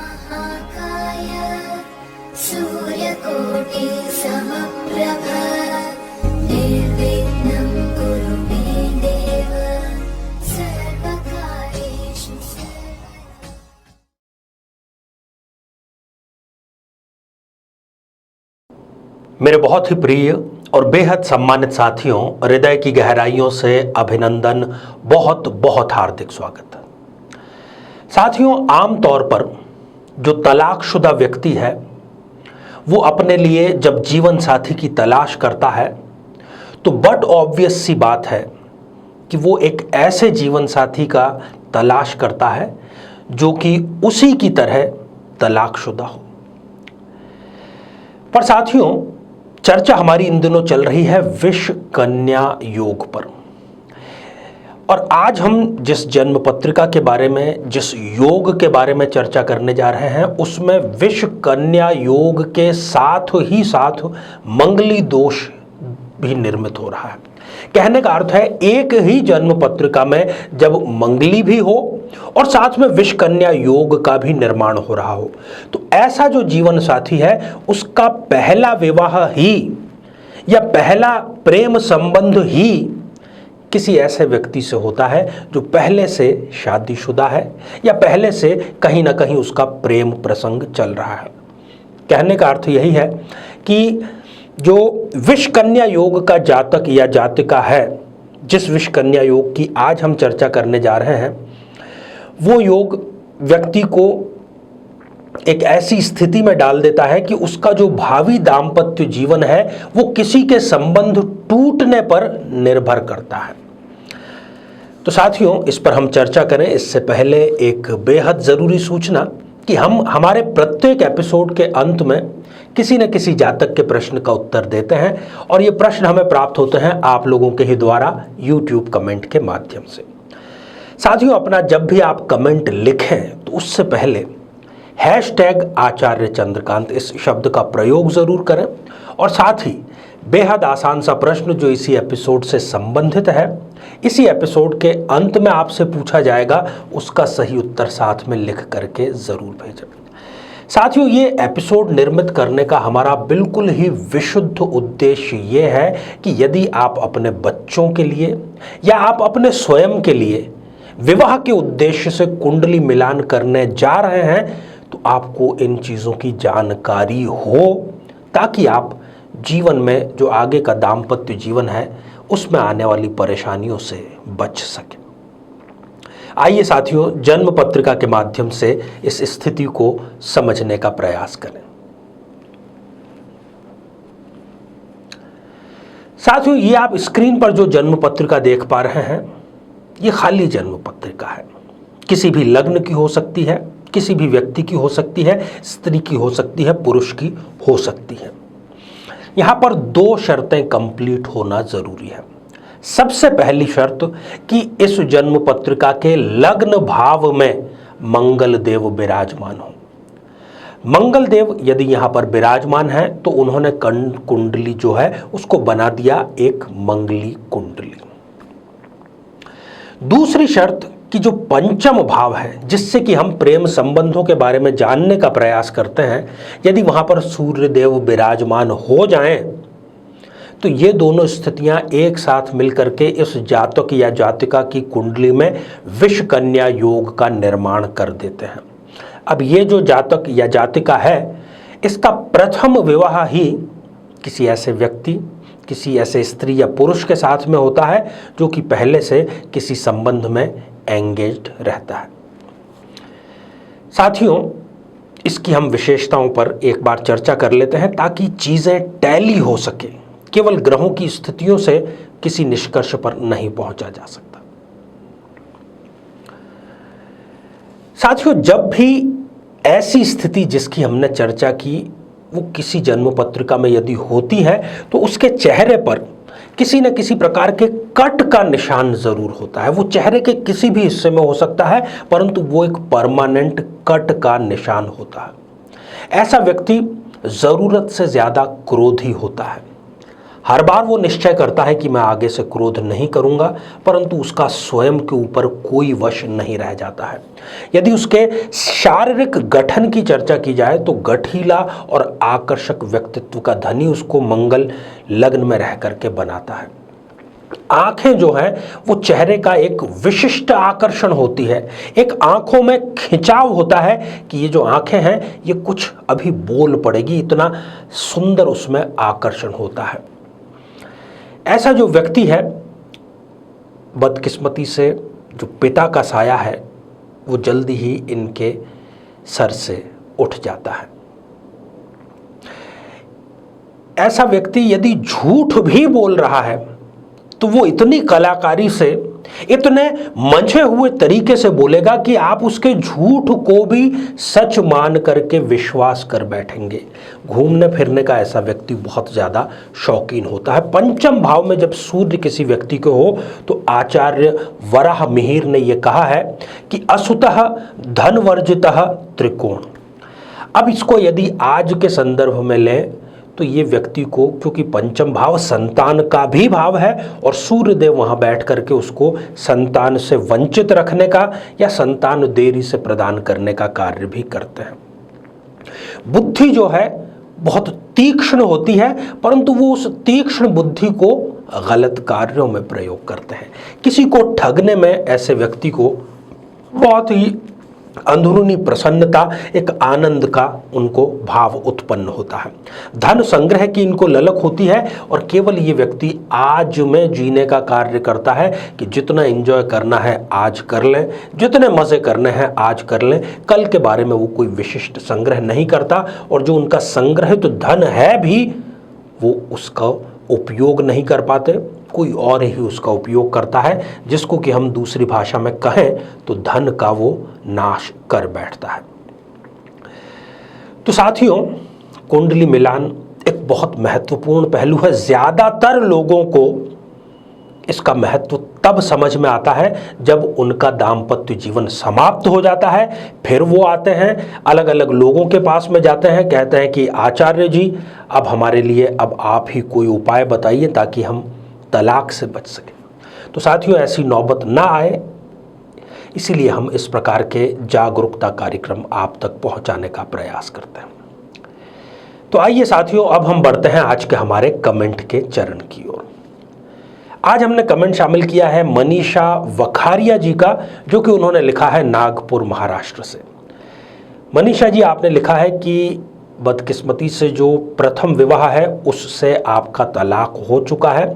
महाकाय सूर्यकोटि समप्रभ निर्विघ्नं कुरु मे देव सर्वकार्येषु सर्वदा। मेरे बहुत ही प्रिय और बेहद सम्मानित साथियों, हृदय की गहराइयों से अभिनंदन, बहुत बहुत हार्दिक स्वागत है। साथियों, आमतौर पर जो तलाकशुदा व्यक्ति है वो अपने लिए जब जीवन साथी की तलाश करता है तो बट ऑब्वियस सी बात है कि वो एक ऐसे जीवन साथी का तलाश करता है जो कि उसी की तरह तलाकशुदा हो। पर साथियों, चर्चा हमारी इन दिनों चल रही है विष कन्या योग पर, और आज हम जिस जन्म पत्रिका के बारे में, जिस योग के बारे में चर्चा करने जा रहे हैं उसमें विष कन्या योग के साथ ही साथ मंगली दोष भी निर्मित हो रहा है। कहने का अर्थ है एक ही जन्म पत्रिका में जब मंगली भी हो और साथ में विष कन्या योग का भी निर्माण हो रहा हो तो ऐसा जो जीवन साथी है उसका पहला विवाह ही या पहला प्रेम संबंध ही किसी ऐसे व्यक्ति से होता है जो पहले से शादीशुदा है या पहले से कहीं ना कहीं उसका प्रेम प्रसंग चल रहा है। कहने का अर्थ यही है कि जो विष कन्या योग का जातक या जातिका है, जिस विष कन्या योग की आज हम चर्चा करने जा रहे हैं, वो योग व्यक्ति को एक ऐसी स्थिति में डाल देता है कि उसका जो भावी दाम्पत्य जीवन है वो किसी के संबंध टूटने पर निर्भर करता है। तो साथियों, इस पर हम चर्चा करें इससे पहले एक बेहद ज़रूरी सूचना कि हम हमारे प्रत्येक एपिसोड के अंत में किसी न किसी जातक के प्रश्न का उत्तर देते हैं और ये प्रश्न हमें प्राप्त होते हैं आप लोगों के ही द्वारा YouTube कमेंट के माध्यम से। साथियों, अपना जब भी आप कमेंट लिखें तो उससे पहले #आचार्य चंद्रकांत इस शब्द का प्रयोग ज़रूर करें और साथ ही बेहद आसान सा प्रश्न जो इसी एपिसोड से संबंधित है, इसी एपिसोड के अंत में आपसे पूछा जाएगा, उसका सही उत्तर साथ में लिख करके ज़रूर भेजें। साथियों, ये एपिसोड निर्मित करने का हमारा बिल्कुल ही विशुद्ध उद्देश्य ये है कि यदि आप अपने बच्चों के लिए या आप अपने स्वयं के लिए विवाह के उद्देश्य से कुंडली मिलान करने जा रहे हैं तो आपको इन चीज़ों की जानकारी हो ताकि आप जीवन में जो आगे का दाम्पत्य जीवन है उसमें आने वाली परेशानियों से बच सके। आइए साथियों, जन्म पत्रिका के माध्यम से इस स्थिति को समझने का प्रयास करें। साथियों, ये आप स्क्रीन पर जो जन्म पत्रिका देख पा रहे हैं ये खाली जन्म पत्रिका है। किसी भी लग्न की हो सकती है, किसी भी व्यक्ति की हो सकती है, स्त्री की हो सकती है, पुरुष की हो सकती है। यहाँ पर 2 शर्तें कंप्लीट होना जरूरी है। सबसे पहली शर्त कि इस जन्म पत्रिका के लग्न भाव में मंगल देव विराजमान हो। मंगल देव यदि यहाँ पर विराजमान है तो उन्होंने कुंडली जो है उसको बना दिया एक मंगली कुंडली। दूसरी शर्त कि जो पंचम भाव है जिससे कि हम प्रेम संबंधों के बारे में जानने का प्रयास करते हैं, यदि वहां पर सूर्य देव विराजमान हो जाएं तो ये दोनों स्थितियां एक साथ मिलकर के इस जातक या जातिका की कुंडली में विष कन्या योग का निर्माण कर देते हैं। अब ये जो जातक या जातिका है इसका प्रथम विवाह ही किसी ऐसे व्यक्ति, किसी ऐसे स्त्री या पुरुष के साथ में होता है जो कि पहले से किसी संबंध में एंगेज्ड रहता है। साथियों, इसकी हम विशेषताओं पर एक बार चर्चा कर लेते हैं ताकि चीजें टैली हो सके। केवल ग्रहों की स्थितियों से किसी निष्कर्ष पर नहीं पहुंचा जा सकता। साथियों, जब भी ऐसी स्थिति जिसकी हमने चर्चा की वो किसी जन्म पत्रिका में यदि होती है तो उसके चेहरे पर किसी न किसी प्रकार के कट का निशान जरूर होता है। वो चेहरे के किसी भी हिस्से में हो सकता है परंतु वो एक परमानेंट कट का निशान होता है। ऐसा व्यक्ति जरूरत से ज्यादा क्रोधी होता है, हर बार वो निश्चय करता है कि मैं आगे से क्रोध नहीं करूंगा, परंतु उसका स्वयं के ऊपर कोई वश नहीं रह जाता है। यदि उसके शारीरिक गठन की चर्चा की जाए तो गठीला और आकर्षक व्यक्तित्व का धनी उसको मंगल लग्न में रह करके बनाता है। आंखें जो है वो चेहरे का एक विशिष्ट आकर्षण होती है। एक आंखों में खिंचाव होता है कि ये जो आंखें हैं ये कुछ अभी बोल पड़ेगी, इतना सुंदर उसमें आकर्षण होता है। ऐसा जो व्यक्ति है, बदकिस्मती से जो पिता का साया है वो जल्दी ही इनके सर से उठ जाता है। ऐसा व्यक्ति यदि झूठ भी बोल रहा है तो वो इतनी कलाकारी से, इतने मंझे हुए तरीके से बोलेगा कि आप उसके झूठ को भी सच मान करके विश्वास कर बैठेंगे। घूमने फिरने का ऐसा व्यक्ति बहुत ज़्यादा शौकीन होता है। पंचम भाव में जब सूर्य किसी व्यक्ति को हो तो आचार्य वराह मिहिर ने यह कहा है कि असुतः धनवर्जितः त्रिकोण। अब इसको यदि आज के संदर्भ में लें तो ये व्यक्ति को, क्योंकि पंचम भाव संतान का भी भाव है और सूर्य देव वहां बैठ करके उसको संतान से वंचित रखने का या संतान देरी से प्रदान करने का कार्य भी करते हैं। बुद्धि जो है बहुत तीक्ष्ण होती है, परंतु वो उस तीक्ष्ण बुद्धि को गलत कार्यों में प्रयोग करते हैं। किसी को ठगने में ऐसे व्यक्ति को बहुत ही अंदरूनी प्रसन्नता, एक आनंद का उनको भाव उत्पन्न होता है। धन संग्रह की इनको ललक होती है और केवल ये व्यक्ति आज में जीने का कार्य करता है कि जितना एंजॉय करना है आज कर लें, जितने मज़े करने हैं आज कर लें। कल के बारे में वो कोई विशिष्ट संग्रह नहीं करता और जो उनका संग्रहित धन है भी वो उसका उपयोग नहीं कर पाते, कोई और ही उसका उपयोग करता है, जिसको कि हम दूसरी भाषा में कहें तो धन का वो नाश कर बैठता है। तो साथियों, कुंडली मिलान एक बहुत महत्वपूर्ण पहलू है। ज़्यादातर लोगों को इसका महत्व तब समझ में आता है जब उनका दाम्पत्य जीवन समाप्त हो जाता है। फिर वो आते हैं, अलग अलग लोगों के पास में जाते हैं, कहते हैं कि आचार्य जी अब हमारे लिए अब आप ही कोई उपाय बताइए ताकि हम तलाक से बच सकें। तो साथियों, ऐसी नौबत ना आए इसीलिए हम इस प्रकार के जागरूकता कार्यक्रम आप तक पहुंचाने का प्रयास करते हैं। तो आइए साथियों, अब हम बढ़ते हैं आज के हमारे कमेंट के चरण की ओर। आज हमने कमेंट शामिल किया है मनीषा वखारिया जी का, जो कि उन्होंने लिखा है नागपुर महाराष्ट्र से। मनीषा जी, आपने लिखा है कि बदकिस्मती से जो प्रथम विवाह है उससे आपका तलाक हो चुका है,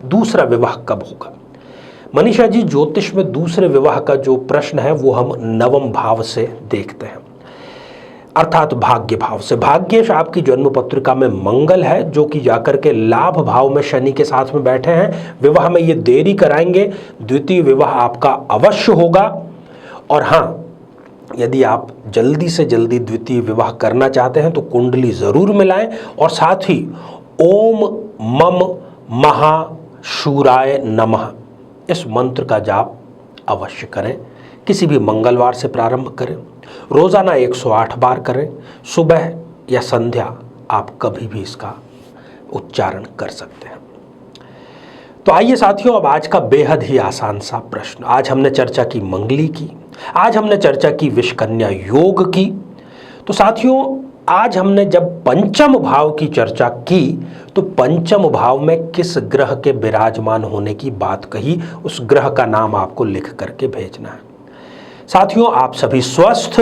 दूसरा विवाह कब होगा? मनीषा जी, ज्योतिष में दूसरे विवाह का जो प्रश्न है वो हम नवम भाव से देखते हैं, अर्थात भाग्य भाव से। भाग्येश आपकी जन्म पत्रिका में मंगल है, जो कि जाकर के लाभ भाव में शनि के साथ में बैठे हैं। विवाह में ये देरी कराएंगे, द्वितीय विवाह आपका अवश्य होगा। और हाँ, यदि आप जल्दी से जल्दी द्वितीय विवाह करना चाहते हैं तो कुंडली जरूर मिलाएं और साथ ही ओम मम महाशूराय नमः इस मंत्र का जाप अवश्य करें। किसी भी मंगलवार से प्रारंभ करें, रोजाना 108 बार करें, सुबह या संध्या आप कभी भी इसका उच्चारण कर सकते हैं। तो आइए साथियों, अब आज का बेहद ही आसान सा प्रश्न। आज हमने चर्चा की मंगली की, आज हमने चर्चा की विषकन्या योग की। तो साथियों, आज हमने जब पंचम भाव की चर्चा की तो पंचम भाव में किस ग्रह के विराजमान होने की बात कही, उस ग्रह का नाम आपको लिख करके भेजना है। साथियों, आप सभी स्वस्थ,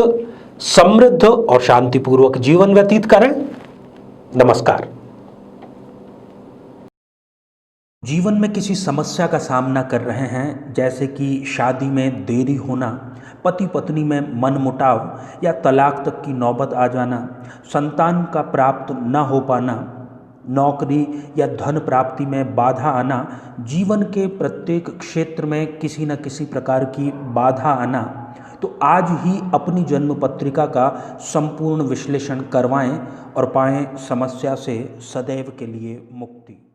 समृद्ध और शांतिपूर्वक जीवन व्यतीत करें। नमस्कार। जीवन में किसी समस्या का सामना कर रहे हैं, जैसे कि शादी में देरी होना, पति पत्नी में मनमुटाव या तलाक तक की नौबत आ जाना, संतान का प्राप्त न हो पाना, नौकरी या धन प्राप्ति में बाधा आना, जीवन के प्रत्येक क्षेत्र में किसी न किसी प्रकार की बाधा आना, तो आज ही अपनी जन्म पत्रिका का संपूर्ण विश्लेषण करवाएं और पाएं समस्या से सदैव के लिए मुक्ति।